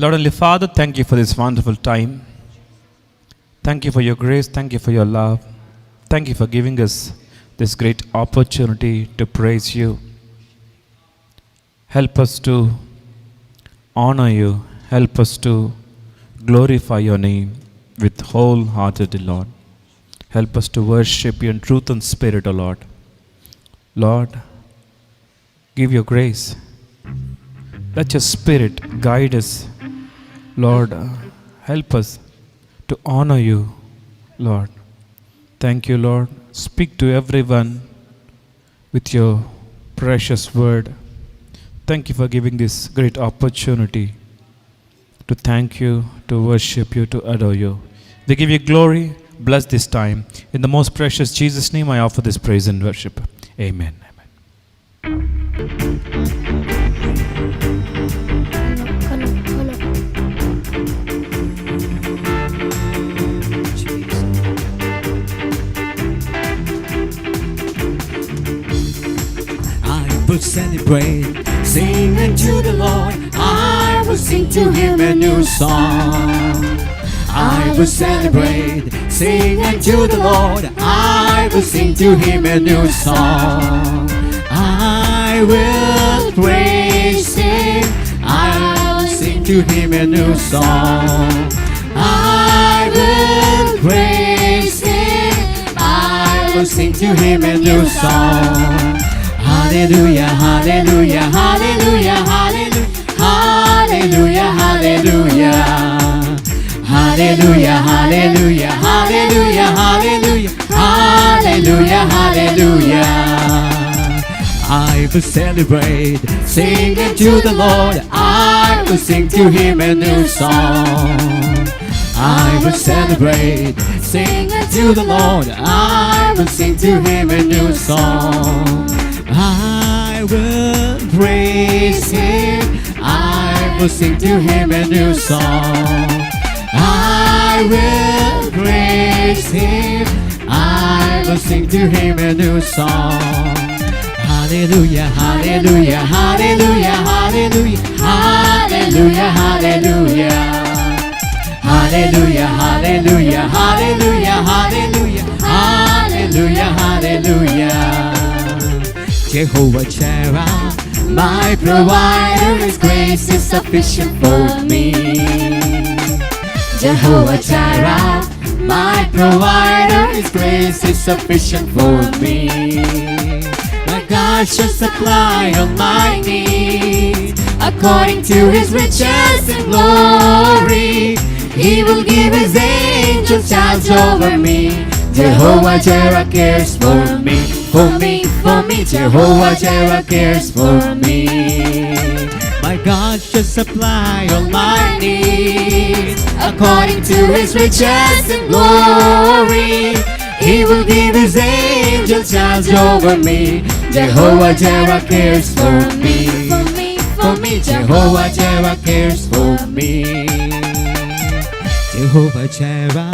Lord Heavenly Father, thank you for this wonderful time. Thank you for your grace. Thank you for your love. Thank you for giving us this great opportunity to praise you. Help us to honor you. Help us to glorify your name with wholeheartedly, Lord. Help us to worship you in truth and spirit, O Lord. Lord, give your grace. Let your spirit guide us. Lord, help us to honor you, Lord. Thank you, Lord. Speak to everyone with your precious word. Thank you for giving this great opportunity to thank you, to worship you, to adore you. We give you glory. Bless this time. In the most precious Jesus' name, I offer this praise and worship. Amen. I will celebrate, sing unto the Lord. I will sing to Him a new song. I will celebrate, sing unto the Lord. I will sing to Him a new song. I will praise Him. I will sing to Him a new song. I will praise Him. I will sing to Him a new song. Hallelujah, hallelujah, hallelujah, hallelujah, hallelujah, hallelujah. Hallelujah, hallelujah, hallelujah, hallelujah, hallelujah, hallelujah. I will celebrate, sing unto the Lord. I will sing to Him a new song. I will celebrate, sing unto the Lord. I will sing to Him a new song. I will praise Him. I will sing to Him a new song. I will praise Him. I will sing to Him a new song. Hallelujah, hallelujah, hallelujah, hallelujah, hallelujah, hallelujah. Hallelujah, hallelujah, hallelujah, hallelujah, hallelujah, hallelujah. Jehovah Jireh, my provider, His grace is sufficient for me. Jehovah Jireh, my provider, His grace is sufficient for me. My God shall supply all my needs according to His riches and glory. He will give His angels charge over me. Jehovah Jireh cares for me, for me, for me. Jehovah Jireh cares for me. My God shall supply all my needs according to His riches and glory. He will give His angels charge over me. Jehovah Jireh cares for me, for me, for me. Jehovah Jireh cares for me. Jehovah Jireh,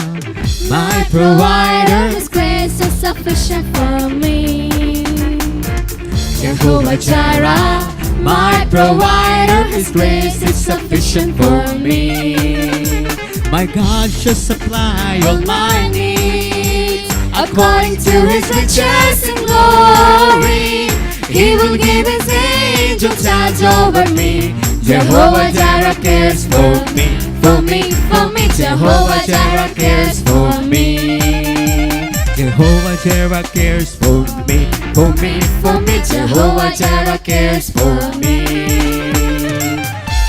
my provider, His grace is sufficient for me. Jehovah Jireh, my provider, His grace is sufficient for me. My God shall supply all my needs according to His riches and glory. He will give His angels charge over me. Jehovah Jireh cares for me, for me, for me. Jehovah Jireh cares for me. Jehovah Jireh cares for me, for me, for me. Jehovah Jireh cares for me.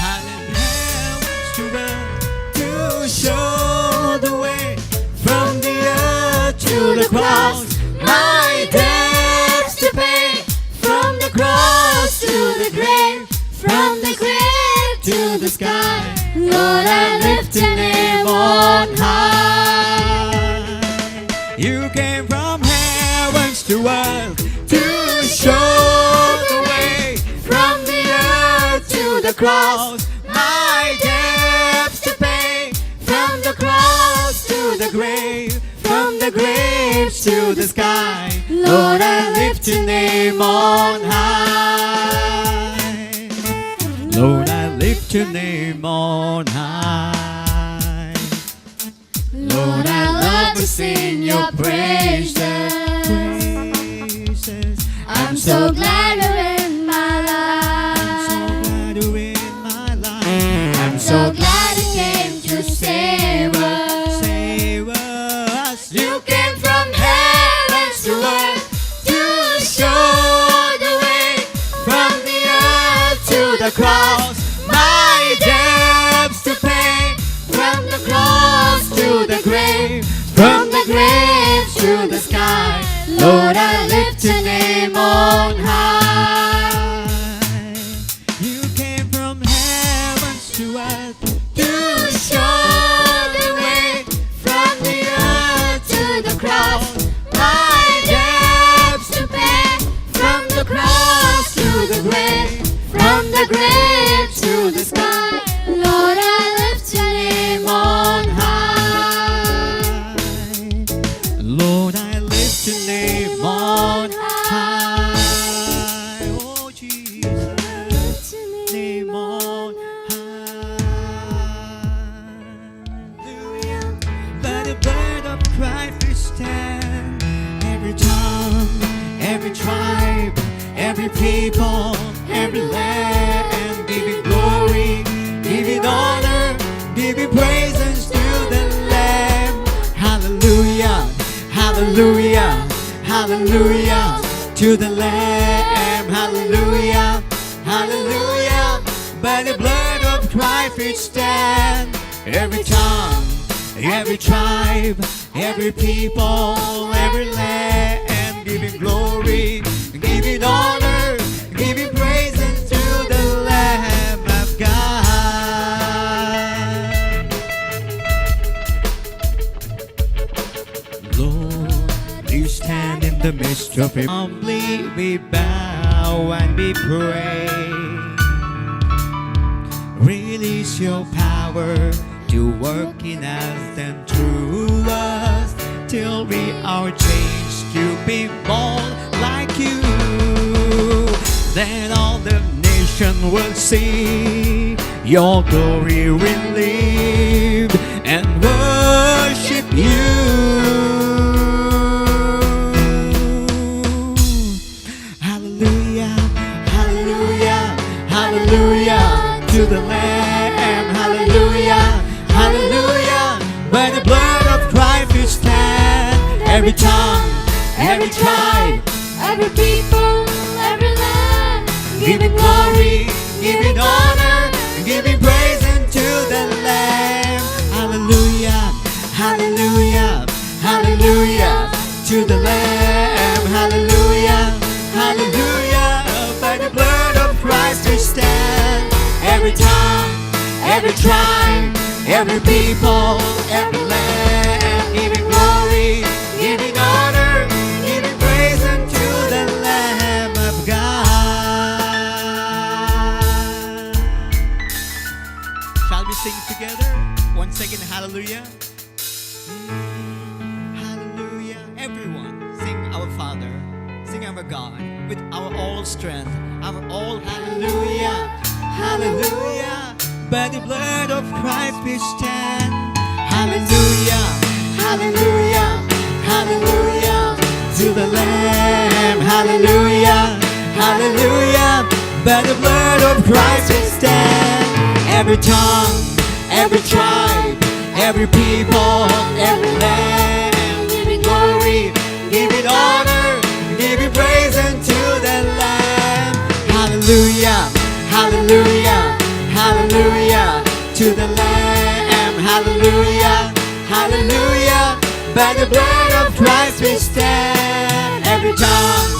Hallelujah, to show the way from the earth to the cross. My debts to pay, from the cross to the grave, from the grave to the sky. Lord, I lift your name on high. You came from heavens to earth to show the way from the earth to the cross. My debts to pay, from the cross to the grave, from the grave to the sky. Lord, I lift your name on high. Lord, I lift lift your name on high. Lord, I love to sing your praises. I'm so glad you're in my life. I'm So glad you came to save us. Save us. You came from heaven to earth to show the way. From the earth to the cross, my debts to pay. From the cross to the grave, From the grave to the sky, Lord, I lift your name on high. You came from heaven to earth to Show the way from the earth to the cross, my debts to pay. From the cross to the grave, from the grave to the sky, Lord, I lift your name on high. Lord, I lift your name on high. Oh, Jesus, name on high. By the blood of Christ we stand. Every tongue, every tribe, every people, every land, give it glory, give it honor, give it praises to the Lamb. Hallelujah, hallelujah, hallelujah to the Lamb. Hallelujah, hallelujah. By the blood of Christ we stand. Every tongue, every tribe, every people, every land, give it glory, give it honor, give it praises to the Lamb of God. Lord, you stand in the midst of it. Humbly we bow and we pray. Release your power to work in us and through us till we are changed to be more like you. Then all the nation will see your glory will live and worship you. Hallelujah, hallelujah, hallelujah to the Lamb. Hallelujah, hallelujah. By the blood of Christ we stand. Every tongue, every tribe, Every people, every land, give it glory, give it honor, give it praise unto the Lamb. Hallelujah, hallelujah, hallelujah to the Lamb. Hallelujah, hallelujah. By the blood of Christ we stand. Every tongue, every tribe, every people, every land, give it glory, give it honor, give it praise unto the Lamb of God. Shall we sing together? Once again, hallelujah. Hallelujah. Everyone, sing our Father, sing our God with our all strength, our all hallelujah. Hallelujah. By the blood of Christ we stand. Hallelujah, hallelujah, hallelujah to the Lamb. Hallelujah, hallelujah. By the blood of Christ we stand. Every tongue, every tribe, every people, every land, give it glory, give it honor, give it praise unto the Lamb. Hallelujah, hallelujah, hallelujah to the Lamb. Hallelujah, hallelujah. By the blood of Christ we stand. Every tongue,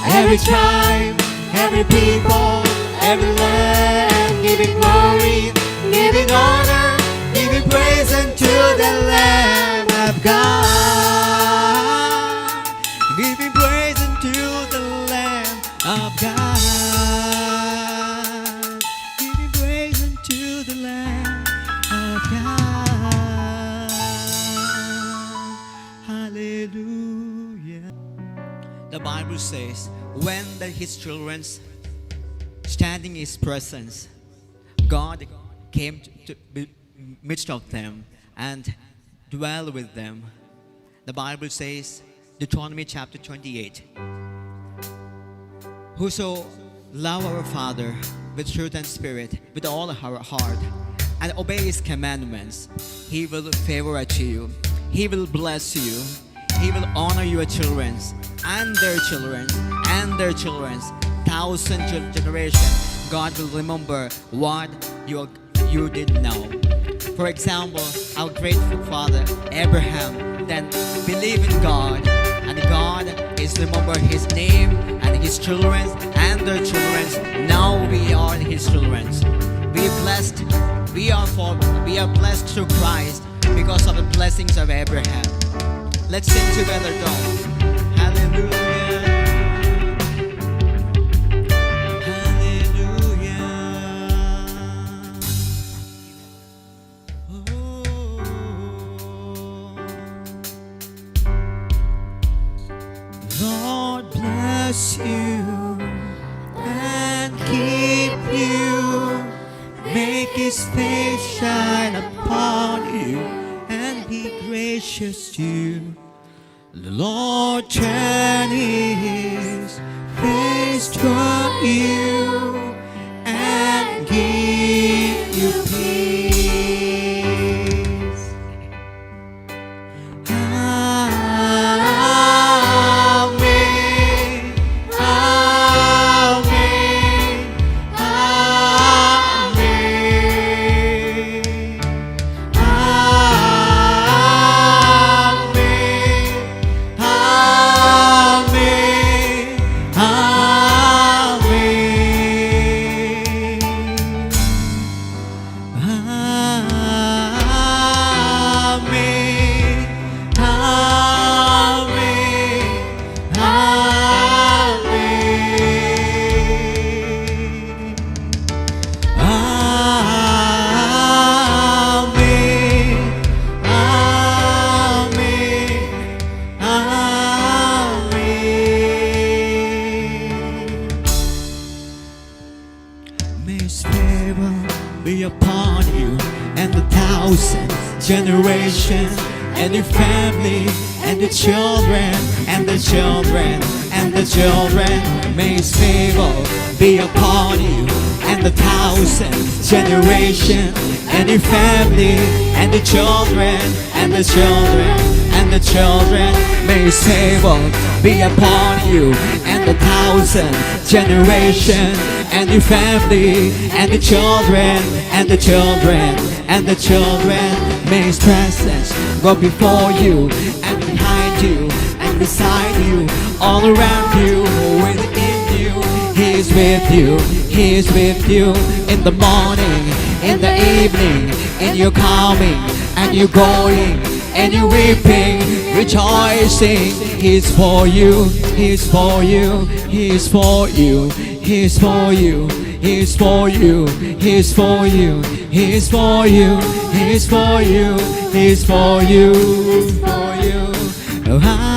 every tribe, every people, every land, give it glory, give it honor, give it praise unto the Lamb of God. Give it praise unto the Lamb of God. Give it praise unto the Lamb of God. Hallelujah. The Bible says, when his children standing in his presence, God came to be midst of them and dwell with them. The Bible says, Deuteronomy chapter 28, whoso love our Father with truth and spirit, with all our heart, and obey His commandments, He will favor to you. He will bless you. He will honor your children and their children and their children's 1,000 generations. God will remember what you did know. For example, our great father Abraham then believed in God, and God is remember his name and his children and their children. Now we are his children. We are blessed. We are blessed through Christ because of the blessings of Abraham. Let's sing together though. Hallelujah. Hallelujah. Lord bless you and keep you. Make His face shine upon you and be gracious to you. The Lord turn His face toward you and give you peace. Amen. Amen. May His favor be upon you and 1,000 generations, and your family, and the children, and the children, and the children. May His favor be upon you and 1,000 generations, and your family, and the children, and the children, and the children. May His favor be upon you and 1,000 generations, and your family, and the children, and the children, and the children. May His presence go before you and behind you and beside you, all around you, within you. He is with you. He is with you in the morning, in the evening, in your coming and your going, and your weeping, rejoicing. He is for you. He is for you. He is for you. He is for you. He is for you. He is for you. He is for you. He is for you. He is for you. For you. Amen.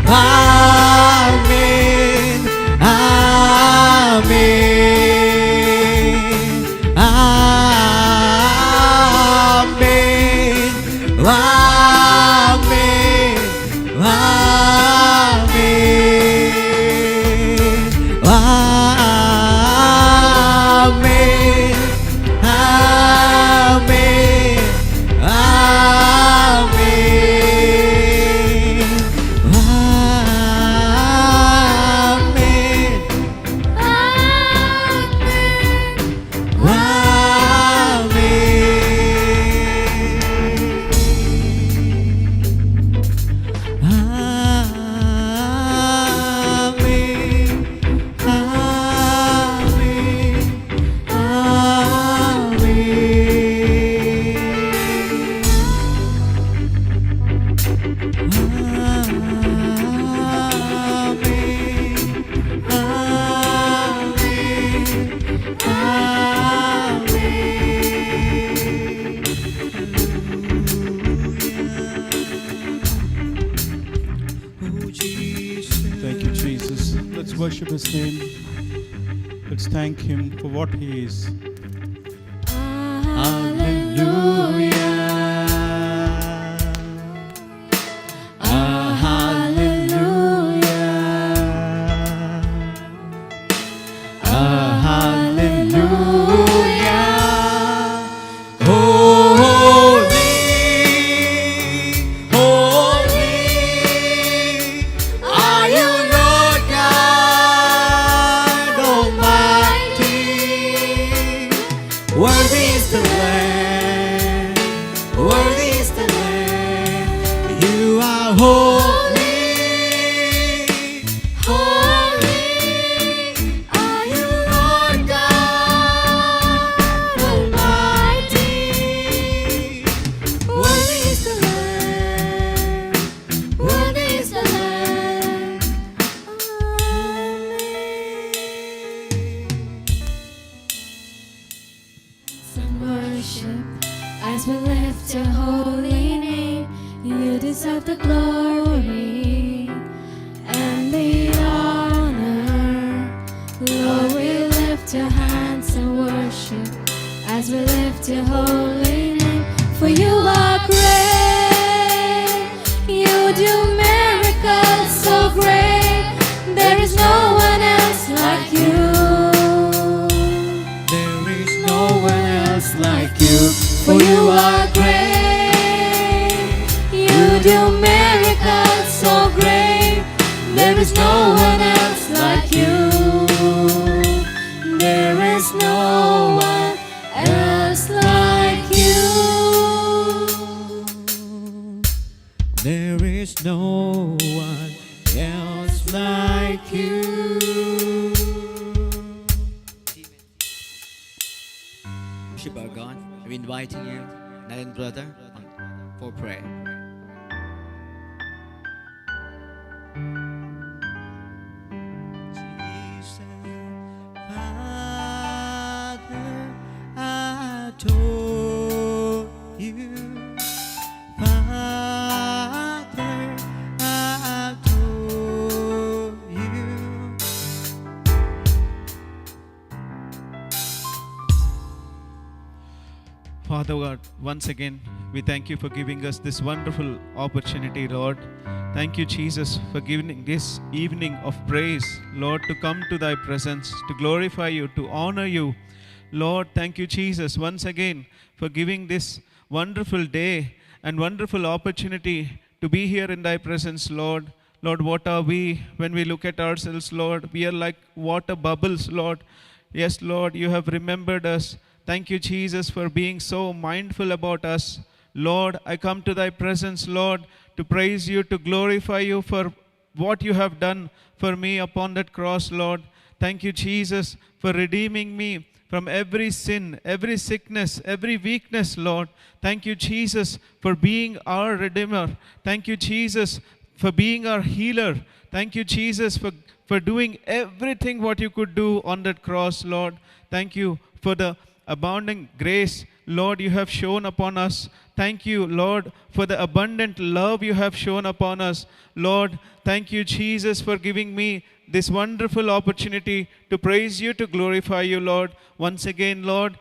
Amen. Amen. Amen. Thank you, Jesus. Let's worship His name. Let's thank thank Him for what He is. Hallelujah. Hallelujah. Hallelujah. Holy, holy are you, Lord God Almighty. Worthy is the Lamb, worthy is the Lamb. You are holy, Holy are you, Lord God Almighty. Worthy is the Lamb, worthy is the Lamb. Some worship as we lift your holy name. You deserve the glory and the honor. Lord, we lift your hands and worship as we lift your holy name. For you are great, you do miracles so great. There is no one else like you. there is no one else like you. For you are great, you do miracles so great. There is no one else like you. There is no one else like you. There is no one else like you. Worship our God. I'm inviting you, Nalen brother, for prayer. Jesus, Father, I adore you. Father, I adore you. Father God, once again, we thank you for giving us this wonderful opportunity, Lord. Thank you, Jesus, for giving this evening of praise, Lord, to come to thy presence, to glorify you, to honor you. Lord, thank you, Jesus, once again for giving this wonderful day and wonderful opportunity to be here in thy presence, Lord. Lord, what are we when we look at ourselves, Lord? We are like water bubbles, Lord. Yes, Lord, you have remembered us. Thank you, Jesus, for being so mindful about us. Lord, I come to thy presence, Lord, to praise you, to glorify you for what you have done for me upon that cross, Lord. Thank you, Jesus, for redeeming me from every sin, every sickness, every weakness, Lord. Thank you, Jesus, for being our Redeemer. Thank you, Jesus, for being our healer. Thank you, Jesus, for doing everything what you could do on that cross, Lord. Thank you for the abounding grace, Lord, you have shown upon us. Thank you, Lord, for the abundant love you have shown upon us. Lord, thank you, Jesus, for giving me this wonderful opportunity to praise you, to glorify you, Lord. Once again, Lord,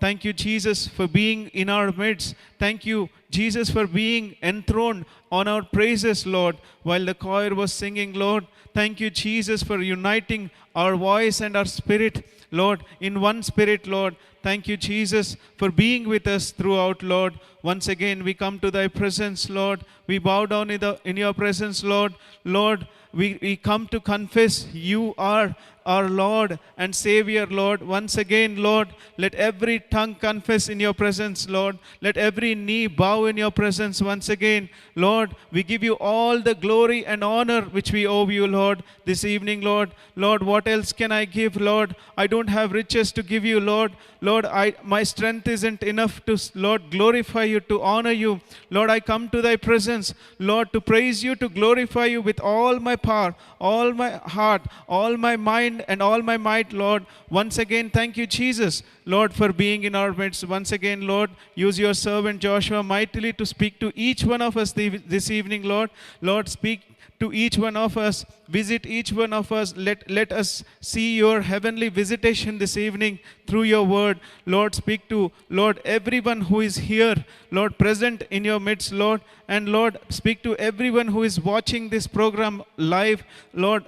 thank you, Jesus, for being in our midst. Thank you, Jesus, for being enthroned on our praises, Lord, while the choir was singing, Lord. Thank you, Jesus, for uniting our voice and our spirit, Lord, in one spirit, Lord. Thank you, Jesus, for being with us throughout, Lord. Once again, we come to thy presence, Lord. We bow down in your presence, Lord. Lord, we come to confess you are our Lord and Savior, Lord. Once again, Lord, let every tongue confess in your presence, Lord. Let every knee bow in your presence once again. Lord, we give you all the glory and honor which we owe you, Lord, this evening, Lord. Lord, what else can I give, Lord? I don't have riches to give you, Lord. Lord, my strength isn't enough to, Lord, glorify you, to honor you. Lord, I come to thy presence, Lord, to praise you, to glorify you with all my power, all my heart, all my mind, and all my might, Lord. Once again, thank you, Jesus, Lord, for being in our midst. Once again, Lord, use your servant Joshua mightily to speak to each one of us this evening, Lord. Lord, speak to each one of us. Visit each one of us. Let us see your heavenly visitation this evening through your word. Lord, speak to, Lord, everyone who is here, Lord, present in your midst, Lord. And Lord, speak to everyone who is watching this program live, Lord,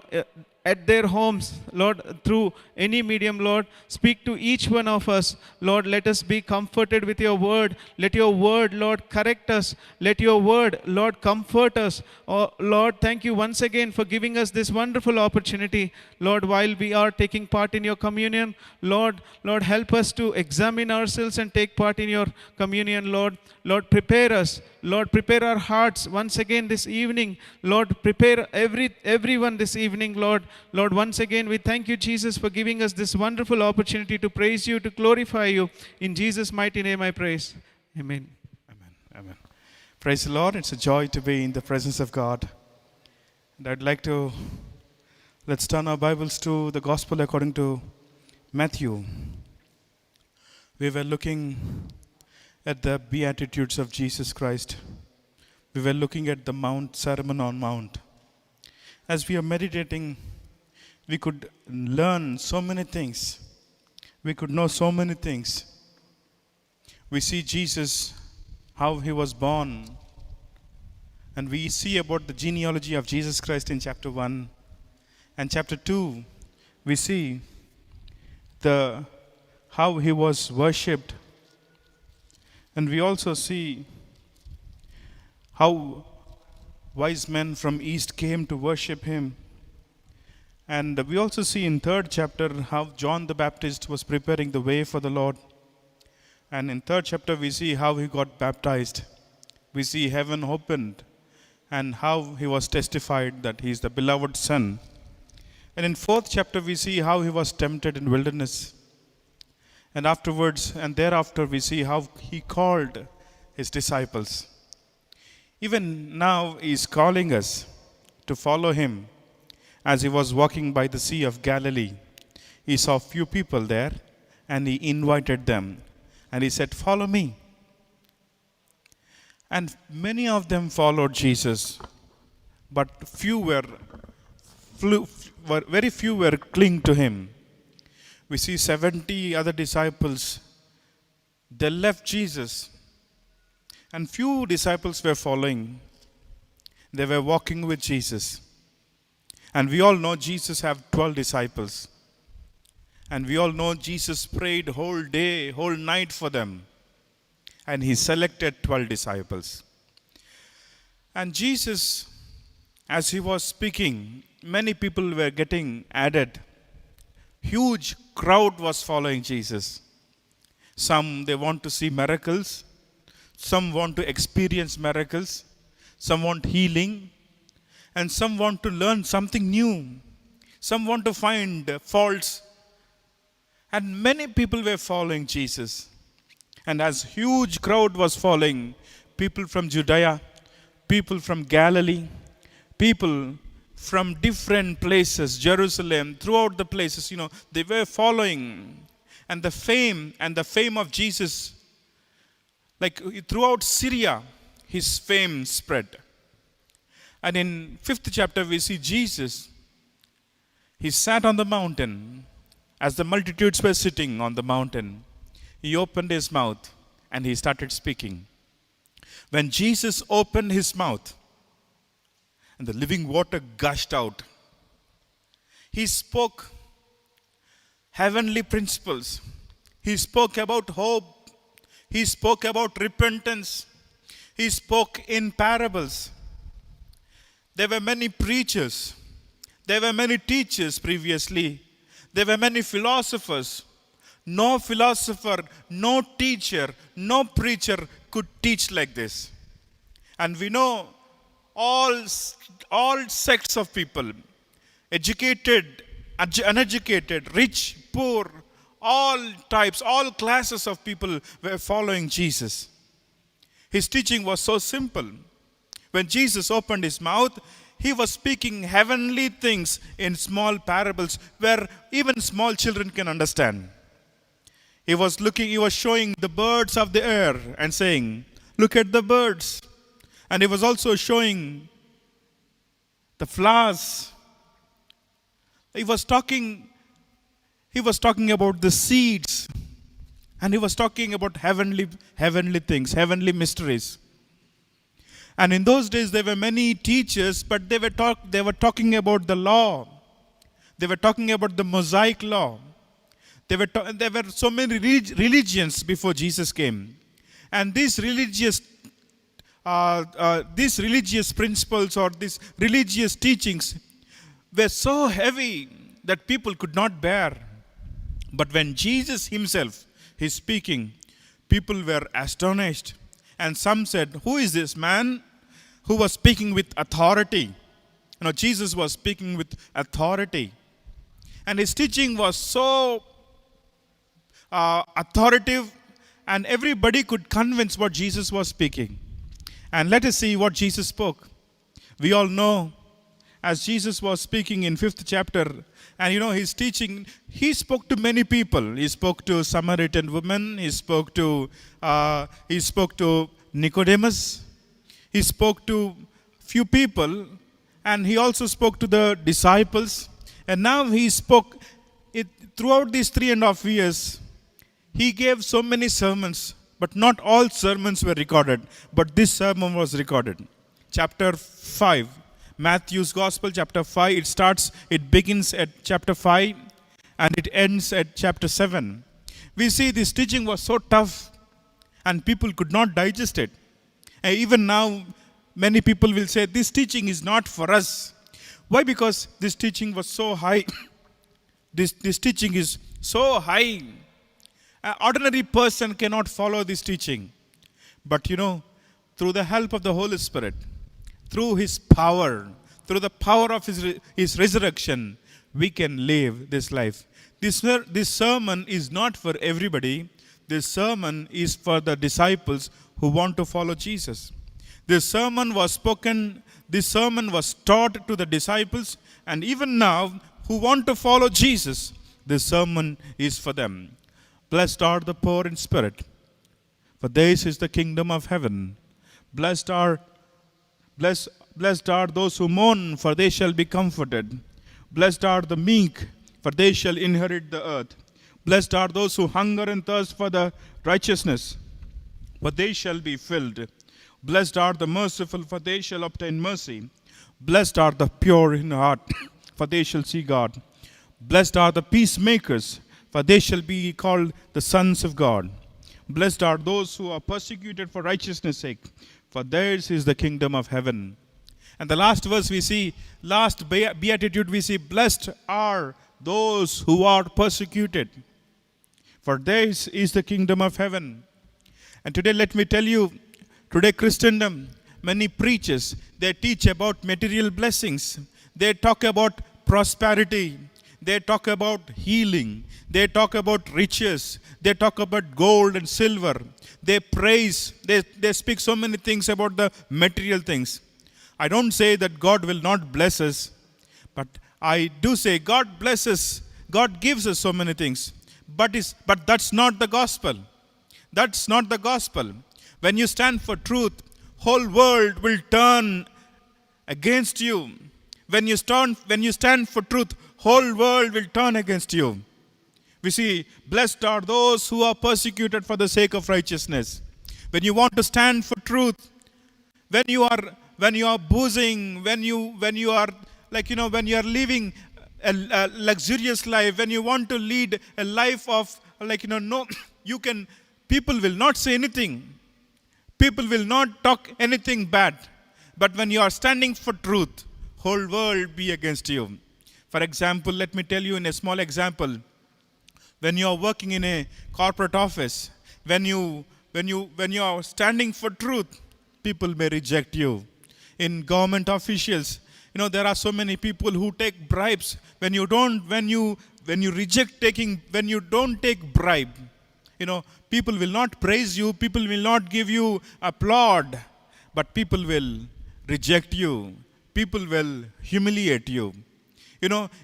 at their homes, Lord, through any medium, Lord. Speak to each one of us. Lord, let us be comforted with your word. Let your word, Lord, correct us. Let your word, Lord, comfort us. Oh, Lord, thank you once again for giving us this wonderful opportunity. Lord, while we are taking part in your communion, Lord, help us to examine ourselves and take part in your communion, Lord. Lord, prepare us. Lord, prepare our hearts once again this evening. Lord, prepare everyone this evening, Lord. Lord, once again, we thank you, Jesus, for giving us this wonderful opportunity to praise you, to glorify you. In Jesus' mighty name I praise. Amen. Amen. Amen. Praise the Lord. It's a joy to be in the presence of God. And I'd like to, let's turn our Bibles to the Gospel according to Matthew. We were looking at the Beatitudes of Jesus Christ. We were looking at the Mount, Sermon on Mount. As we are meditating, we could learn so many things. We could know so many things. We see Jesus, how he was born. And we see about the genealogy of Jesus Christ in chapter 1. And chapter 2, we see how he was worshipped. And we also see how wise men from east came to worship him. And we also see in 3rd chapter how John the Baptist was preparing the way for the Lord. And in 3rd chapter we see how he got baptized. We see heaven opened and how he was testified that he is the beloved Son. And in 4th chapter we see how he was tempted in wilderness. And afterwards and thereafter we see how he called his disciples. Even now he is calling us to follow him. As he was walking by the Sea of Galilee, he saw few people there and he invited them. And he said, "Follow me." And many of them followed Jesus, but very few were cling to him. We see 70 other disciples, they left Jesus. And few disciples were following. They were walking with Jesus. And we all know Jesus have 12 disciples. And we all know Jesus prayed whole day, whole night for them. And he selected 12 disciples. And Jesus, as he was speaking, many people were getting added. Huge crowd was following Jesus. Some, they want to see miracles. Some want to experience miracles. Some want healing. And some want to learn something new. Some want to find faults. And many people were following Jesus. And as huge crowd was following, people from Judea, people from Galilee, people from different places, Jerusalem, throughout the places, they were following. And the fame of Jesus, like throughout Syria, his fame spread. And in 5th chapter, we see Jesus. He sat on the mountain. As the multitudes were sitting on the mountain, he opened his mouth and he started speaking. When Jesus opened his mouth, and the living water gushed out, he spoke heavenly principles. He spoke about hope. He spoke about repentance. He spoke in parables. There were many preachers. There were many teachers previously. There were many philosophers. No philosopher, no teacher, no preacher could teach like this. And we know all sects of people, educated, uneducated, rich, poor, all types, all classes of people were following Jesus. His teaching was so simple. When Jesus opened his mouth, he was speaking heavenly things in small parables where even small children can understand. He was showing the birds of the air and saying, "Look at the birds." And he was also showing the flowers. He was talking about the seeds, and he was talking about heavenly things, heavenly mysteries. And in those days there were many teachers, but they were talking about the law. They were talking about the Mosaic law. There were so many religions before Jesus came, and these religious principles or these religious teachings were so heavy that people could not bear. But when Jesus himself is speaking, people were astonished. And some said, "Who is this man who was speaking with authority?" Jesus was speaking with authority. And his teaching was so authoritative, and everybody could convince what Jesus was speaking. And let us see what Jesus spoke. We all know, as Jesus was speaking in 5th chapter, and his teaching, he spoke to many people. He spoke to Samaritan woman. He spoke to Nicodemus. He spoke to few people, and he also spoke to the disciples. And now he spoke throughout these 3.5 years. He gave so many sermons, but not all sermons were recorded. But this sermon was recorded. Chapter 5, Matthew's Gospel, chapter 5, it begins at chapter 5 and it ends at chapter 7. We see this teaching was so tough and people could not digest it. And even now, many people will say, this teaching is not for us. Why? Because this teaching was so high. This teaching is so high. An ordinary person cannot follow this teaching. But through the help of the Holy Spirit, through His power, through the power of His resurrection, we can live this life. This sermon is not for everybody. This sermon is for the disciples who want to follow Jesus. This sermon was spoken, this sermon was taught to the disciples, and even now, who want to follow Jesus, this sermon is for them. Blessed are the poor in spirit, for theirs is the kingdom of heaven. Blessed are those who mourn, for they shall be comforted. Blessed are the meek, for they shall inherit the earth. Blessed are those who hunger and thirst for the righteousness, for they shall be filled. Blessed are the merciful, for they shall obtain mercy. Blessed are the pure in heart, for they shall see God. Blessed are the peacemakers, for they shall be called the sons of God. Blessed are those who are persecuted for righteousness' sake, for theirs is the kingdom of heaven. And the last verse we see, last beatitude we see, blessed are those who are persecuted, for theirs is the kingdom of heaven. And today let me tell you, today Christendom, many preachers, they teach about material blessings. They talk about prosperity. They talk about healing. They talk about riches. They talk about gold and silver. They praise. They speak so many things about the material things. I don't say that God will not bless us, but I do say God blesses. God gives us so many things. But that's not the gospel. That's not the gospel. When you stand for truth, whole world will turn against you. When you stand for truth, whole world will turn against you. We see, blessed are those who are persecuted for the sake of righteousness. When you want to stand for truth, when you are boozing, when you are living a luxurious life, when you want to lead a life of people will not say anything. People will not talk anything bad. But when you are standing for truth, whole world be against you. For example, let me tell you in a small example. When you are working in a corporate office, when you are standing for truth, people may reject you. In government officials, there are so many people who take bribes. When you don't take bribe, people will not praise you, people will not give you applaud, but people will reject you. People will humiliate you.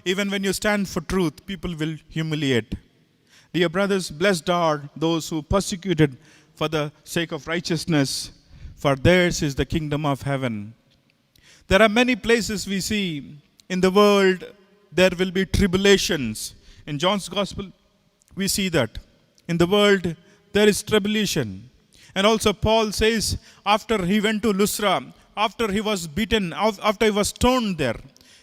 Even when you stand for truth, people will humiliate. Dear brothers, blessed are those who persecuted for the sake of righteousness, for theirs is the kingdom of heaven. There are many places we see in the world there will be tribulations. In John's Gospel, we see that. In the world, there is tribulation. And also Paul says, after he went to Lystra, after he was beaten, after he was stoned there,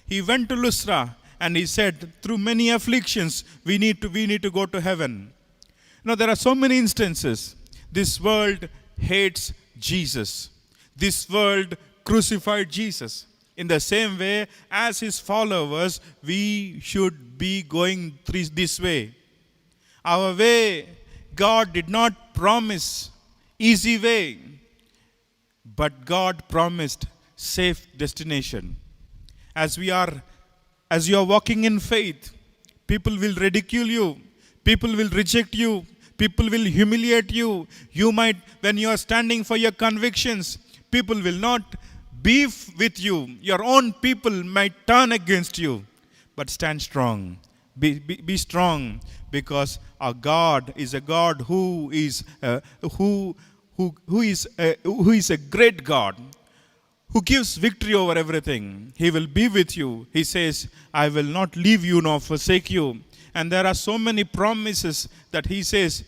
he went to Lystra and he said, through many afflictions, we need to go to heaven. Now there are so many instances. This world hates Jesus. This world crucified Jesus. In the same way, as his followers, we should be going this way. Our way, God did not promise easy way, but God promised safe destination. As you are walking in faith, people will ridicule you, people will reject you, people will humiliate you. You might, when you are standing for your convictions, people will not be with you. Your own people might turn against you, but stand strong. Be strong, because our God is a God who is a great God, who gives victory over everything. He will be with you. He says, I will not leave you nor forsake you. And there are so many promises that he says,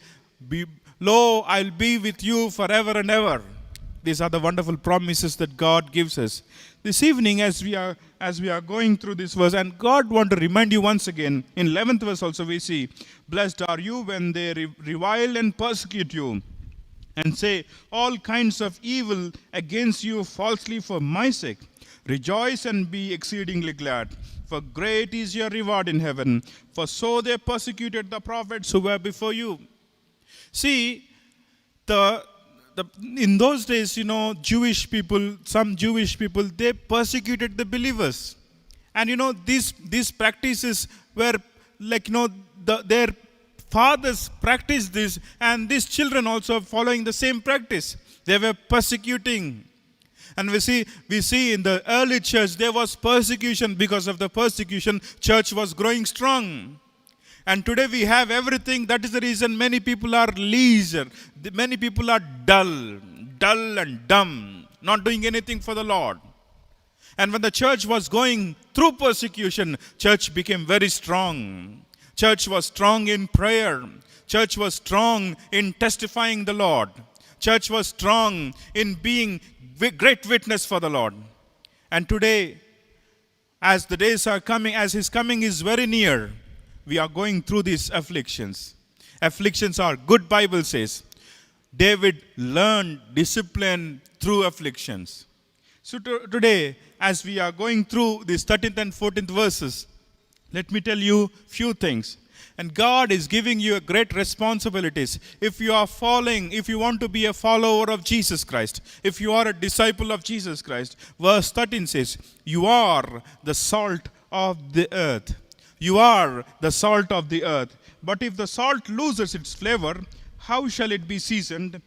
lo, I'll be with you forever and ever. These are the wonderful promises that God gives us. This evening, as we are going through this verse, and God want to remind you once again, in 11th verse also we see, blessed are you when they revile and persecute you, and say all kinds of evil against you falsely for my sake. Rejoice and be exceedingly glad, for great is your reward in heaven. For so they persecuted the prophets who were before you. See, in those days, some Jewish people, they persecuted the believers. And these practices were like, their fathers practiced this, and these children also following the same practice. They were persecuting. And we see in the early church, there was persecution. Because of the persecution, church was growing strong. And today we have everything. That is the reason many people are leisure. Many people are dull and dumb, not doing anything for the Lord. And when the church was going through persecution, church became very strong. Church was strong in prayer. Church was strong in testifying the Lord. Church was strong in being great witness for the Lord. And today, as the days are coming, as his coming is very near, we are going through these afflictions. Afflictions are good, Bible says. David learned discipline through afflictions. So today, as we are going through these 13th and 14th verses, let me tell you few things. And God is giving you a great responsibilities. If you want to be a follower of Jesus Christ, if you are a disciple of Jesus Christ, verse 13 says, you are the salt of the earth. You are the salt of the earth. But if the salt loses its flavor, how shall it be seasoned?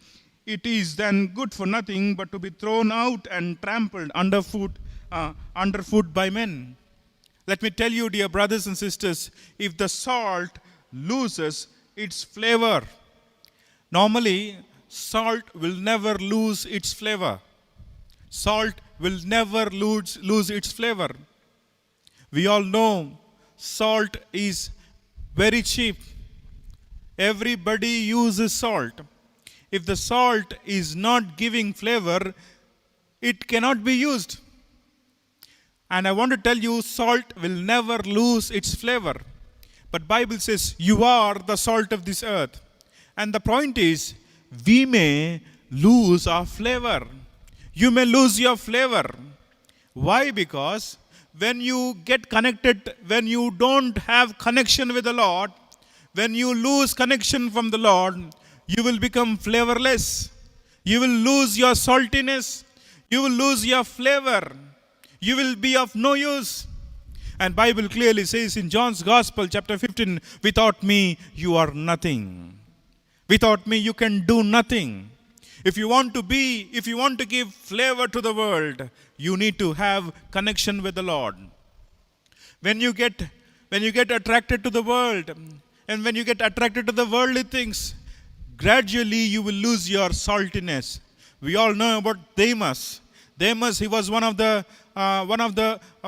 It is then good for nothing but to be thrown out and trampled underfoot by men. Let me tell you, dear brothers and sisters, if the salt loses its flavor, normally salt will never lose its flavor. Salt will never lose its flavor. We all know salt is very cheap. Everybody uses salt. If the salt is not giving flavor, it cannot be used. And I want to tell you, salt will never lose its flavor. But Bible says, you are the salt of this earth. And the point is, we may lose our flavor. You may lose your flavor. Why? Because when you get connected, when you don't have connection with the Lord, when you lose connection from the Lord, you will become flavorless. You will lose your saltiness. You will lose your flavor. You will be of no use. And Bible clearly says in John's Gospel, chapter 15, without me, you are nothing. Without me, you can do nothing. If you want to give flavor to the world, you need to have connection with the Lord. When you get attracted to the world, and when you get attracted to the worldly things, gradually you will lose your saltiness. We all know about Demas. Demas, he was one of the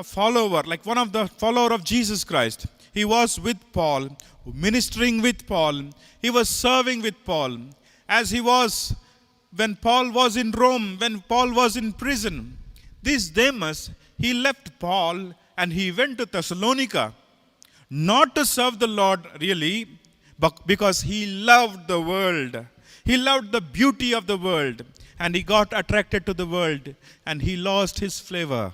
follower of Jesus Christ. He was with Paul, ministering with Paul. He was serving with Paul. As he was when Paul was in Rome, when Paul was in prison. This Demas, he left Paul and he went to Thessalonica. Not to serve the Lord really, but because he loved the world. He loved the beauty of the world. And he got attracted to the world. And he lost his flavor.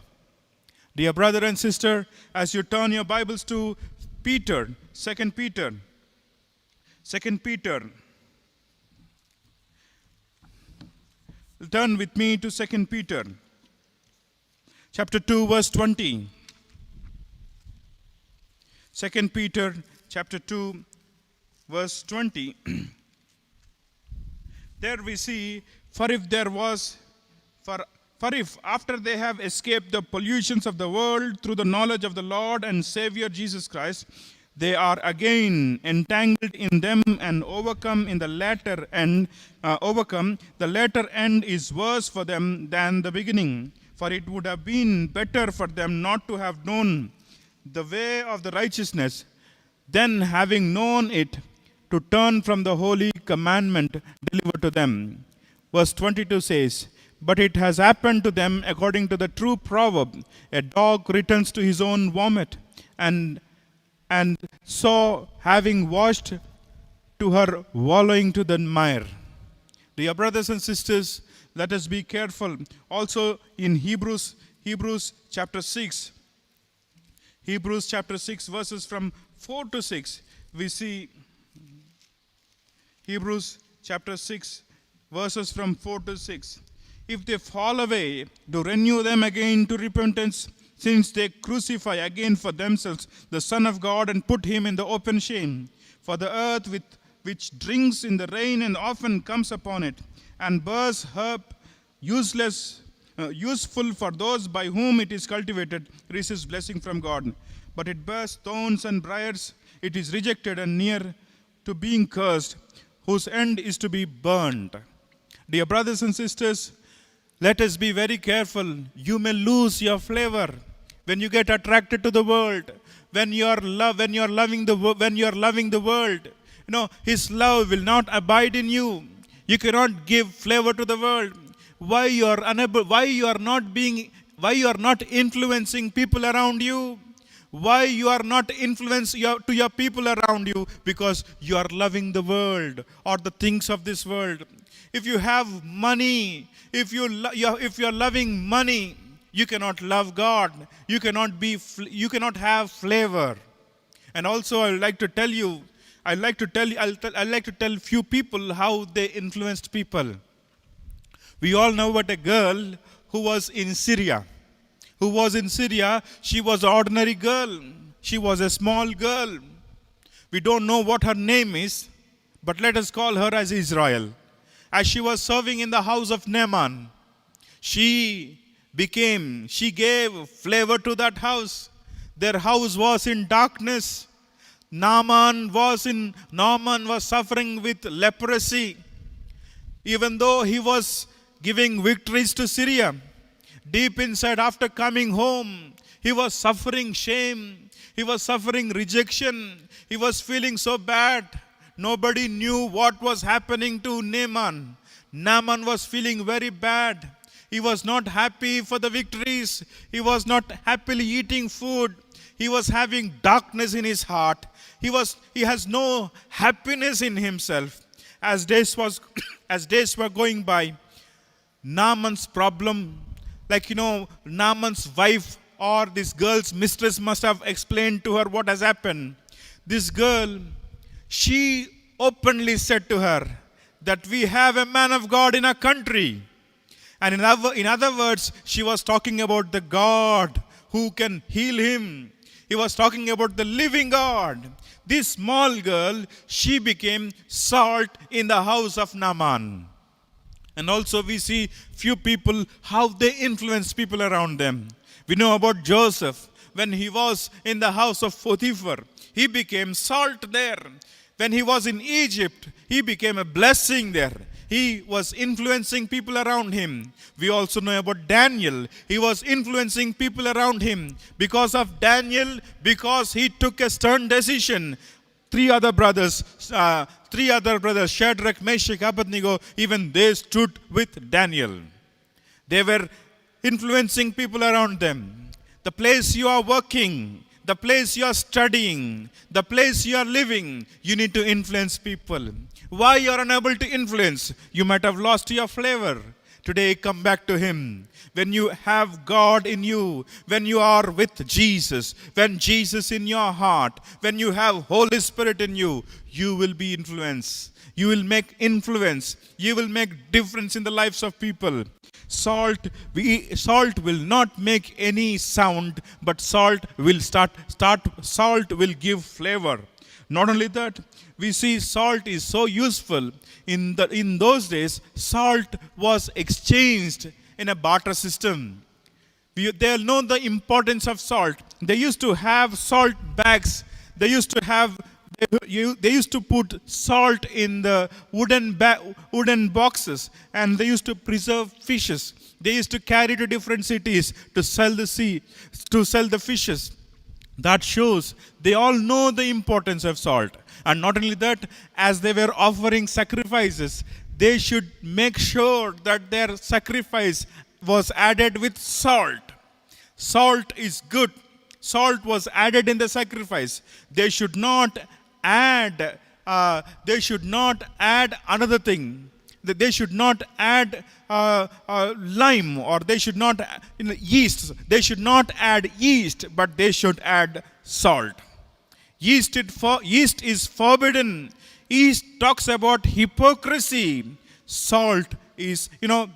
Dear brother and sister, as you turn your Bibles to Peter, 2 Peter. Turn with me to 2 Peter. Chapter 2, verse 20. 2 Peter chapter 2, verse 20. There we see, for if after they have escaped the pollutions of the world through the knowledge of the Lord and Savior Jesus Christ, they are again entangled in them and overcome in the latter end. The latter end is worse for them than the beginning. For it would have been better for them not to have known the way of the righteousness, then having known it, to turn from the holy commandment delivered to them. Verse 22 says, but it has happened to them according to the true proverb, a dog returns to his own vomit, and so having washed to her wallowing to the mire. Dear brothers and sisters, let us be careful. Also in Hebrews chapter 6, verses from 4 to 6, we see Hebrews chapter 6, verses from 4 to 6. If they fall away, to renew them again to repentance, since they crucify again for themselves the Son of God and put him in the open shame. For the earth which drinks in the rain and often comes upon it, and bears herb useful for those by whom it is cultivated, receives blessing from God. But it bears thorns and briars, it is rejected and near to being cursed, whose end is to be burned. Dear brothers and sisters, let us be very careful. You may lose your flavor when you get attracted to the world. When you are loving the world, His love will not abide in you. You cannot give flavor to the world. Why you are not influencing people around you? Why you are not influencing to your people around you? Because you are loving the world or the things of this world. If you have money, if you are loving money, you cannot love God. You cannot have flavor. And also, I'd like to tell few people how they influenced people. We all know about a girl who was in Syria. She was an ordinary girl. She was a small girl. We don't know what her name is, but let us call her as Israel. As she was serving in the house of Naaman, she gave flavor to that house. Their house was in darkness. Naaman was suffering with leprosy. Even though he was giving victories to Syria, deep inside, after coming home, he was suffering shame. He was suffering rejection. He was feeling so bad. Nobody knew what was happening to Naaman. Naaman was feeling very bad. He was not happy for the victories. He was not happily eating food. He was having darkness in his heart. He has no happiness in himself. As days were going by, Naaman's problem, Naaman's wife or this girl's mistress must have explained to her what has happened. This girl, she openly said to her that we have a man of God in our country. And in other words, she was talking about the God who can heal him. He was talking about the living God. This small girl, she became salt in the house of Naaman. And also we see few people, how they influence people around them. We know about Joseph. When he was in the house of Potiphar, he became salt there. When he was in Egypt, he became a blessing there. He was influencing people around him. We also know about Daniel. He was influencing people around him. Because of Daniel, because he took a stern decision, three other brothers, Shadrach, Meshach, Abednego, even they stood with Daniel. They were influencing people around them. The place you are working, the place you are studying, the place you are living, you need to influence people. Why you are unable to influence? You might have lost your flavor. Today, come back to Him. When you have God in you, when you are with Jesus, when Jesus in your heart, when you have Holy Spirit in you, you will be influenced. You will make influence. You will make difference in the lives of people. Salt will not make any sound, but salt will give flavor. Not only that, we see salt is so useful. In those days, salt was exchanged in a barter system. They know the importance of salt. They used to have salt bags. They used to put salt in the wooden boxes, and they used to preserve fishes. They used to carry to different cities to sell the fishes. That shows they all know the importance of salt. And not only that, as they were offering sacrifices, they should make sure that their sacrifice was added with salt. Salt is good. Salt was added in the sacrifice. They should not add another thing. They should not add lime, or they should not yeast. They should not add yeast, but they should add salt. Yeast is forbidden. Yeast talks about hypocrisy. Salt is,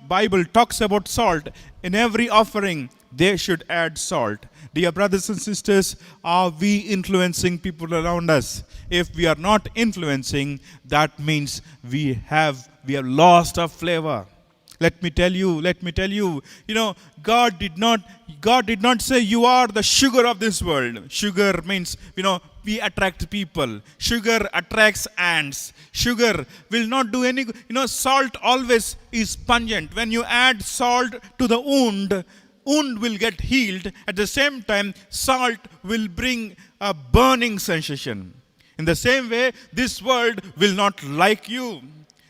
Bible talks about salt. In every offering, they should add salt. Dear brothers and sisters, are we influencing people around us? If we are not influencing, that means we have lost our flavor. Let me tell you, God did not say you are the sugar of this world. Sugar means, we attract people. Sugar attracts ants. Sugar will not do any, salt always is pungent. When you add salt to the wound will get healed. At the same time, salt will bring a burning sensation. In the same way, this world will not like you.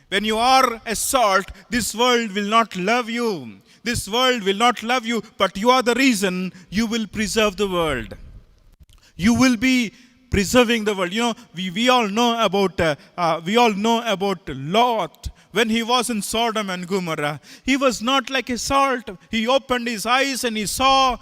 When you are a salt, this world will not love you. This world will not love you, but you are the reason you will preserve the world. You will be preserving the world. We all know about Lot. When he was in Sodom and Gomorrah, he was not like a salt. He opened his eyes and he saw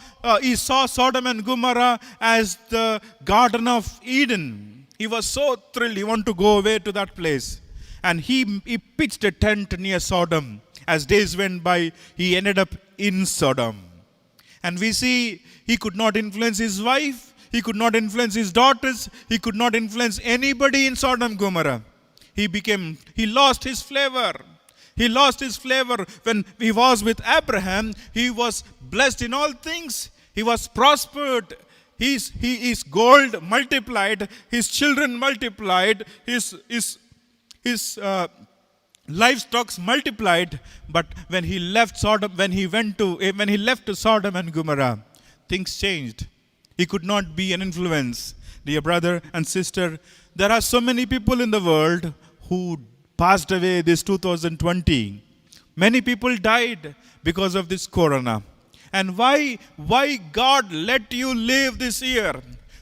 Sodom and Gomorrah as the Garden of Eden. He was so thrilled. He wanted to go away to that place. And he pitched a tent near Sodom. As days went by, he ended up in Sodom. And we see he could not influence his wife. He could not influence his daughters. He could not influence anybody in Sodom and Gomorrah. He lost his flavor. He lost his flavor. When he was with Abraham, he was blessed in all things. He was prospered. His gold multiplied. His children multiplied. His livestock multiplied. But when he left Sodom, when he left to Sodom and Gomorrah, things changed. He could not be an influence. Dear brother and sister, there are so many people in the world who passed away this 2020. Many people died because of this corona. And why God let you live this year?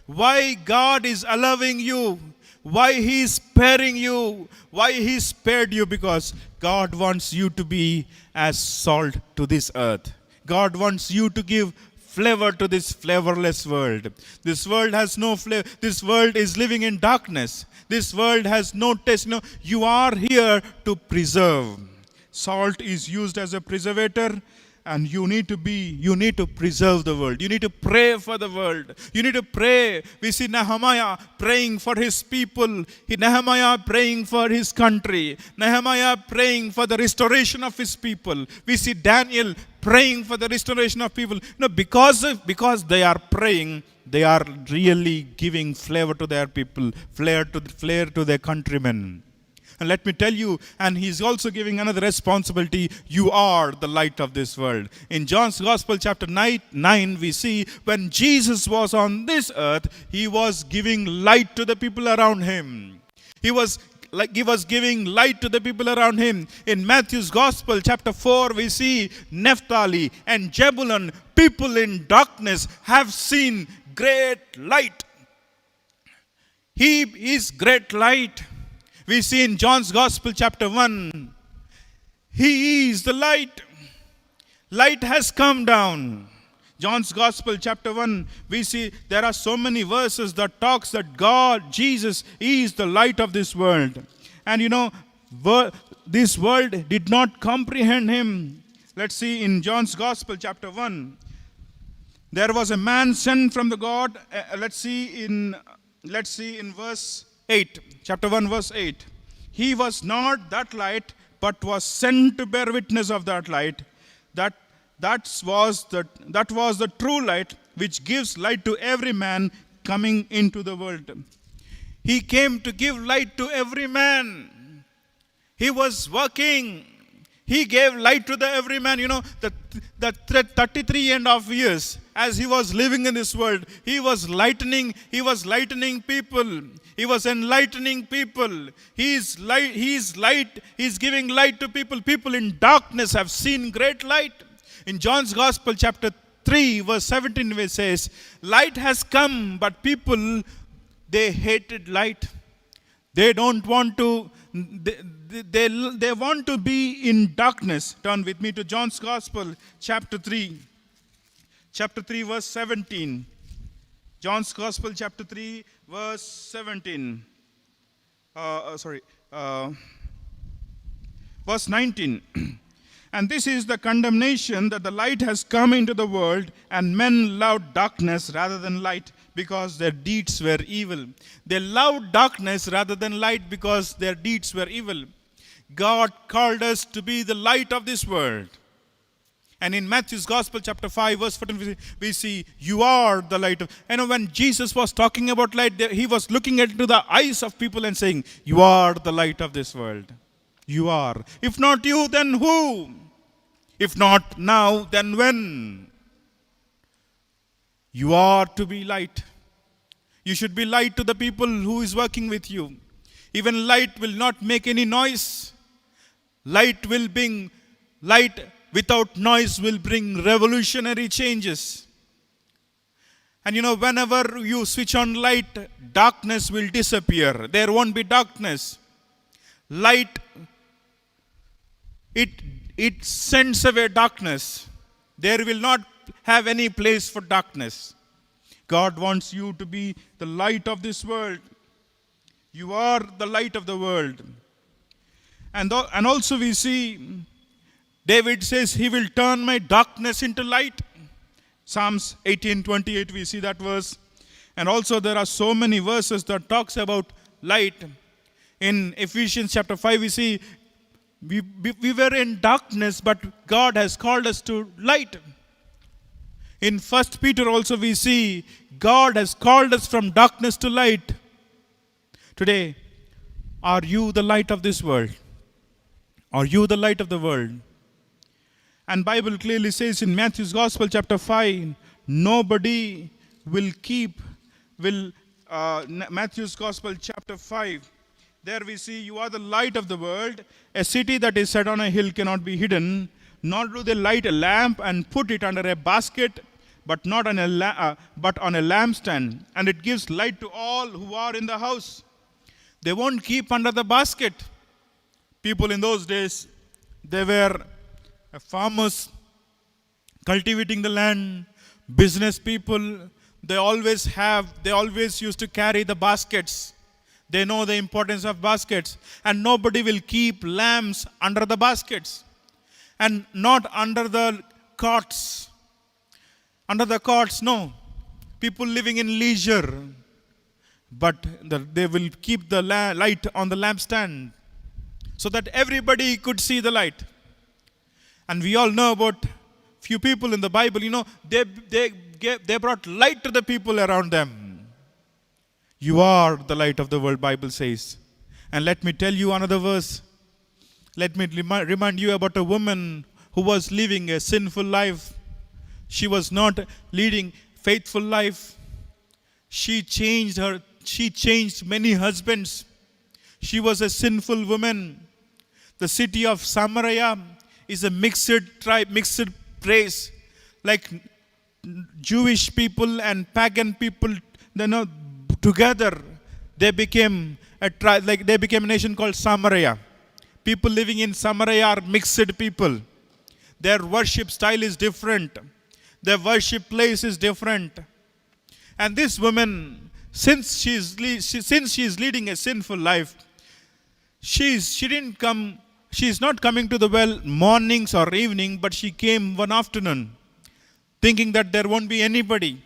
Why God is allowing you? Why He is sparing you? Why He spared you? Because God wants you to be as salt to this earth. God wants you to give flavor to this flavorless world. This world has no flavor. This world is living in darkness. This world has no taste. You are here to preserve. Salt is used as a preservator, and you need to preserve the world. You need to pray for the world. You need to pray. We see Nehemiah praying for his people. Nehemiah praying for his country. Nehemiah praying for the restoration of his people. We see Daniel praying for the restoration of people. Because they are praying, they are really giving flavor to their people, flair to their countrymen. And let me tell you, and he's also giving another responsibility. You are the light of this world. In John's Gospel chapter 9, we see when Jesus was on this earth, he was giving light to the people around him. He was giving light to the people around him. In Matthew's Gospel chapter 4, we see Naphtali and Zebulun, people in darkness have seen great light. He is great light. We see in John's Gospel chapter 1, he is the light. Light has come down. John's Gospel chapter 1, we see there are so many verses that talks that God, Jesus, is the light of this world. And this world did not comprehend him. Let's see in John's Gospel chapter 1. There was a man sent from the God. Let's see in verse 8. Chapter 1 verse 8. He was not that light, but was sent to bear witness of that light. That was the true light, which gives light to every man coming into the world. He came to give light to every man. He was working. He gave light to every man. The 33.5 years as he was living in this world, he was lightening people. He was enlightening people. He is light. He's giving light to people. People in darkness have seen great light. In John's Gospel chapter 3 verse 17, it says, light has come, but people, they hated light. They don't want to, they want to be in darkness. Turn with me to John's Gospel chapter 3. Chapter 3 verse 17. John's Gospel chapter 3 verse 17. Verse 19. And this is the condemnation, that the light has come into the world, and men loved darkness rather than light, because their deeds were evil. They loved darkness rather than light because their deeds were evil. God called us to be the light of this world. And in Matthew's Gospel chapter 5 verse 14, we see, you are the light of... when Jesus was talking about light, he was looking into the eyes of people and saying, you are the light of this world. You are. If not you, then who? If not now, then when? You are to be light. You should be light to the people who is working with you. Even light will not make any noise. Light without noise will bring revolutionary changes. And whenever you switch on light, darkness will disappear. There won't be darkness. Light, it sends away darkness. There will not have any place for darkness. God wants you to be the light of this world. You are the light of the world. And also we see, David says, he will turn my darkness into light. Psalms 18:28, we see that verse. And also there are so many verses that talks about light. In Ephesians chapter 5, we see, we were in darkness, but God has called us to light. In 1 Peter also we see, God has called us from darkness to light. Today, are you the light of this world? Are you the light of the world? And Bible clearly says in Matthew's Gospel chapter 5, nobody will Matthew's Gospel chapter 5, there we see, you are the light of the world. A city that is set on a hill cannot be hidden, nor do they light a lamp and put it under a basket, but on a lampstand, and it gives light to all who are in the house. They won't keep under the basket. People in those days, they were farmers cultivating the land, business people. They always used to carry the baskets. They know the importance of baskets. And nobody will keep lamps under the baskets. And not under the cots. Under the cots, no. People living in leisure. But they will keep the light on the lampstand, so that everybody could see the light. And we all know about few people in the Bible, they brought light to the people around them. You are the light of the world, Bible says. And let me tell you another verse. Let me remind you about a woman who was living a sinful life. She was not leading faithful life. She changed many husbands. She was a sinful woman. The city of Samaria is a mixed place. Like Jewish people and pagan people, together they became they became a nation called Samaria. People living in Samaria are mixed people. Their worship style is different. Their worship place is different. And this woman, since she is leading a sinful life, she's not coming to the well mornings or evening, but she came one afternoon, thinking that there won't be anybody.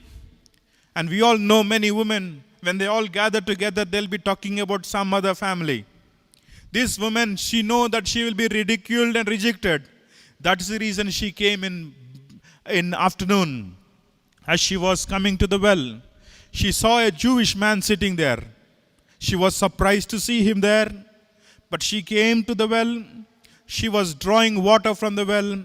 And we all know many women, when they all gather together, they'll be talking about some other family. This woman, she know that she will be ridiculed and rejected. That's the reason she came in afternoon. As she was coming to the well, she saw a Jewish man sitting there. She was surprised to see him there, but she came to the well. She was drawing water from the well.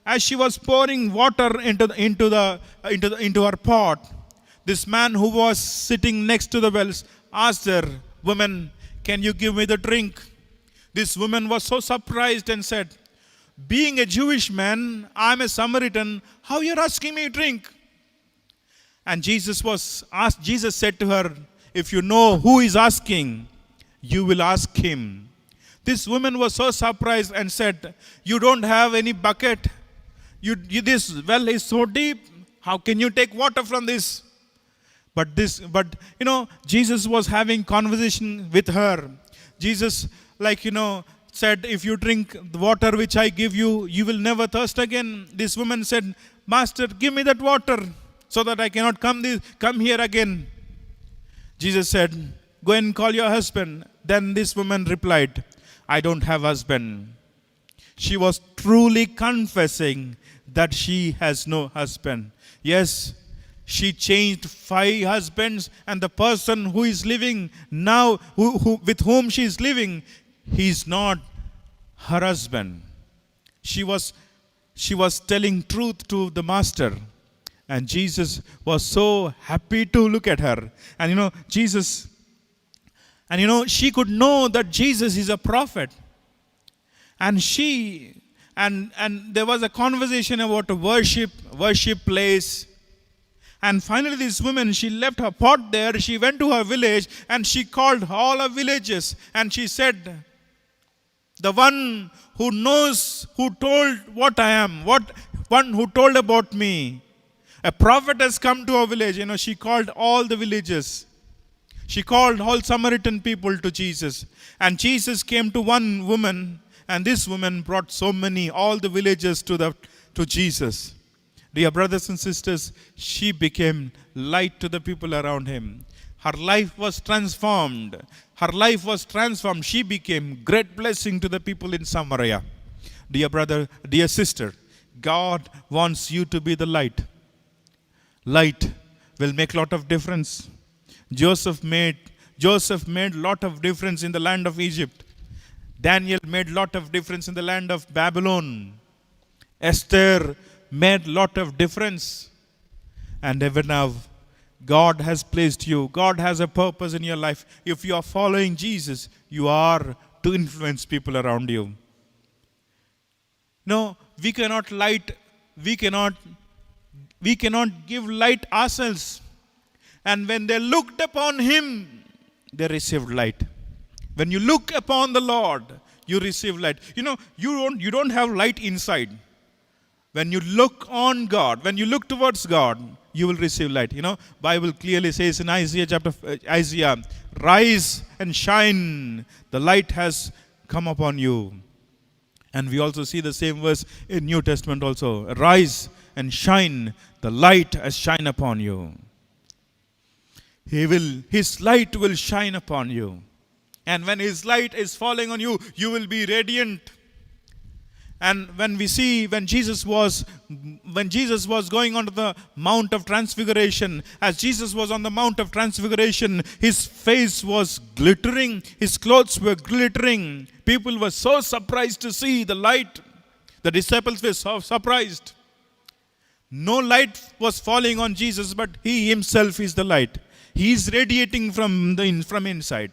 As she was pouring water into her pot, this man who was sitting next to the wells asked her, "Woman, can you give me the drink?" This woman was so surprised and said, "Being a Jewish man, I'm a Samaritan. How you're asking me to drink?" And Jesus said to her, "If you know who is asking, you will ask him." This woman was so surprised and said, "You don't have any bucket. This well is so deep. How can you take water from this?" But Jesus was having conversation with her. Jesus, said, "If you drink the water which I give you, you will never thirst again." This woman said, "Master, give me that water so that I cannot come here again." Jesus said, "Go and call your husband." Then this woman replied, "I don't have husband." She was truly confessing that she has no husband. Yes, she changed 5 husbands, and the person who is living now, with whom she is living, he is not her husband. She was telling truth to the master, and Jesus was so happy to look at her. And she could know that Jesus is a prophet. And there was a conversation about a worship place. And finally this woman, she left her pot there, she went to her village, and she called all her villages, and she said, "The one who knows, who told what I am, one who told about me, a prophet has come to our village." She called all the villages. She called all Samaritan people to Jesus. And Jesus came to one woman, and this woman brought all the villagers to Jesus. Dear brothers and sisters, she became light to the people around him. Her life was transformed. She became great blessing to the people in Samaria. Dear brother, dear sister, God wants you to be the light. Light will make a lot of difference. Joseph made lot of difference in the land of Egypt. Daniel made lot of difference in the land of Babylon. Esther made lot of difference. And even now, God has placed you. God has a purpose in your life. If you are following Jesus, you are to influence people around you. No, we cannot give light ourselves. And when they looked upon him, they received light. When you look upon the Lord, you receive light. You don't have light inside. When you look on God, when you look towards God, you will receive light. Bible clearly says in Isaiah, "Rise and shine, the light has come upon you." And we also see the same verse in New Testament also. "Rise and shine, the light has shine upon you." His light will shine upon you. And when his light is falling on you, you will be radiant. And when we see when Jesus was going onto the Mount of Transfiguration, as Jesus was on the Mount of Transfiguration, his face was glittering, his clothes were glittering. People were so surprised to see the light. The disciples were so surprised. No light was falling on Jesus, but he himself is the light. He is radiating from inside.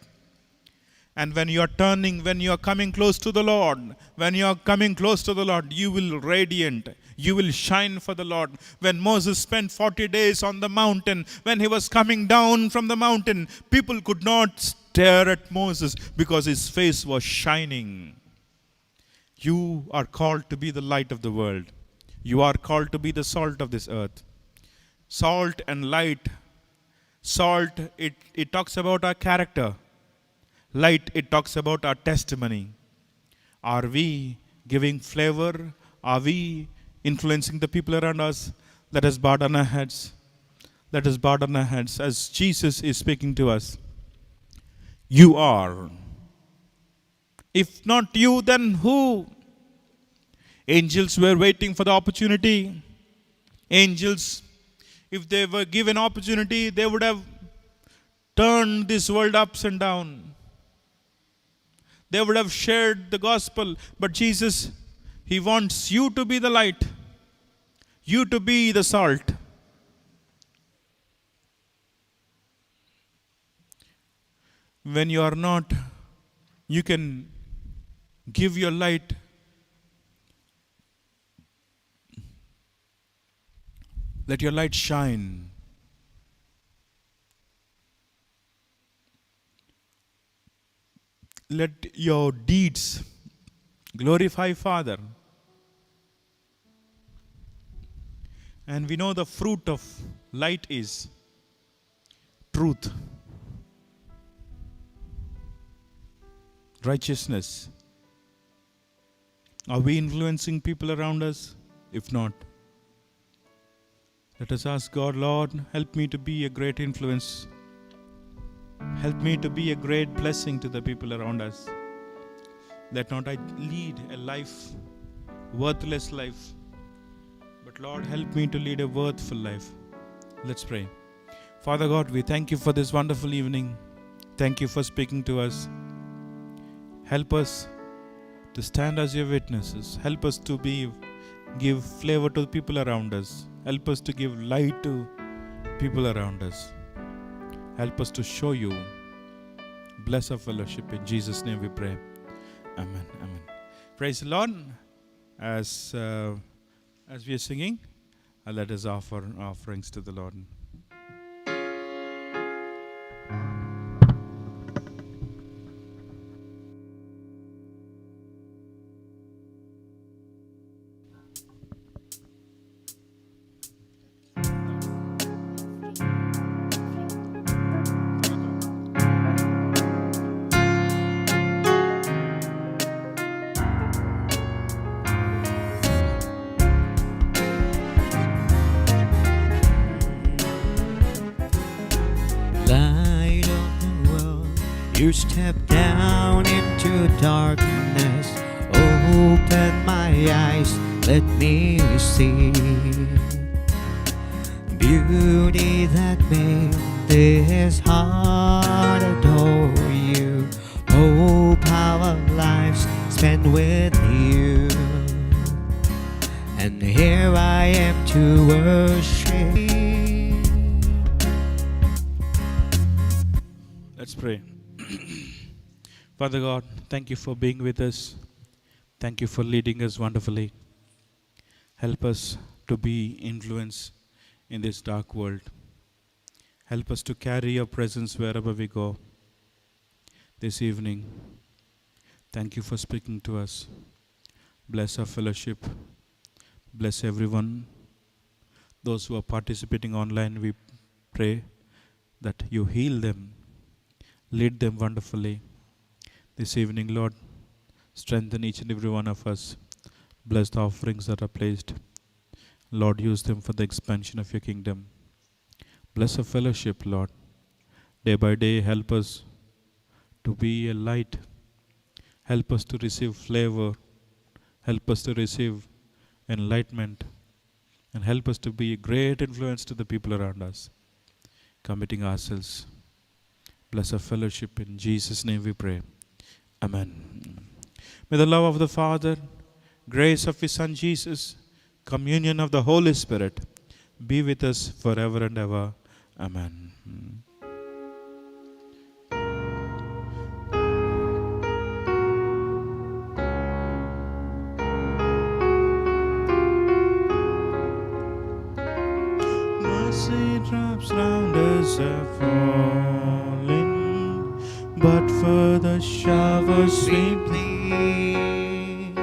And when you are coming close to the Lord, you will radiant. You will shine for the Lord. When Moses spent 40 days on the mountain, when he was coming down from the mountain, people could not stare at Moses because his face was shining. You are called to be the light of the world. You are called to be the salt of this earth. Salt and light. Salt, it talks about our character. Light, it talks about our testimony. Are we giving flavor? Are we influencing the people around us? Let us bow down our heads. Let us bow down our heads as Jesus is speaking to us. You are. If not you, then who? Angels were waiting for the opportunity. Angels, if they were given opportunity, they would have turned this world upside down. They would have shared the gospel. But Jesus, he wants you to be the light. You to be the salt. When you are not, you can give your light. Let your light shine. Let your deeds glorify Father. And we know the fruit of light is truth, righteousness. Are we influencing people around us? If not, let us ask God, Lord, help me to be a great influence. Help me to be a great blessing to the people around us. Let not I lead a life, worthless life, but Lord, help me to lead a worthful life. Let's pray. Father God, we thank you for this wonderful evening. Thank you for speaking to us. Help us to stand as your witnesses. Help us to give flavor to the people around us. Help us to give light to people around us. Help us to show you. Bless our fellowship. In Jesus' name we pray. Amen. Amen. Praise the Lord. As we are singing, let us offer offerings to the Lord. Light of the world, you step down into darkness. Open my eyes, let me see beauty that made this heart adore you. Hope our lives spent with you. And here I am to worship. Let's pray. Father God, thank you for being with us. Thank you for leading us wonderfully. Help us to be influence in this dark world. Help us to carry your presence wherever we go. This evening, thank you for speaking to us. Bless our fellowship. Bless everyone. Those who are participating online, we pray that you heal them. Lead them wonderfully. This evening, Lord, strengthen each and every one of us. Bless the offerings that are placed. Lord, use them for the expansion of your kingdom. Bless our fellowship, Lord. Day by day, help us to be a light. Help us to receive flavor. Help us to receive enlightenment and help us to be a great influence to the people around us. Committing ourselves. Bless our fellowship. In Jesus' name we pray. Amen. May the love of the Father, grace of His Son Jesus, communion of the Holy Spirit be with us forever and ever. Amen. Mercy drops round us are falling, but for the showers we plead.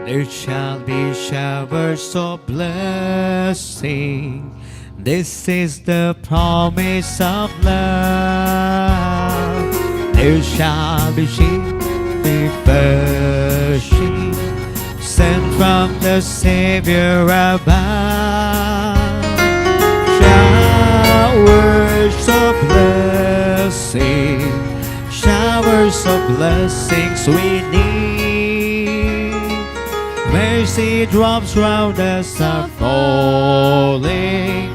There shall be showers of blessing. This is the promise of love. There shall be refreshing sent from the Savior above. Showers of blessing, showers of blessings we need. Mercy drops round us are falling,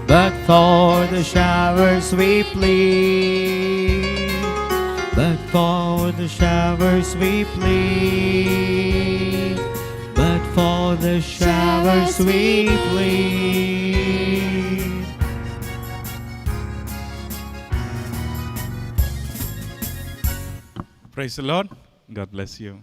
but for the showers we plead. But for the showers we plead. But for the showers we plead. Praise the Lord. God bless you.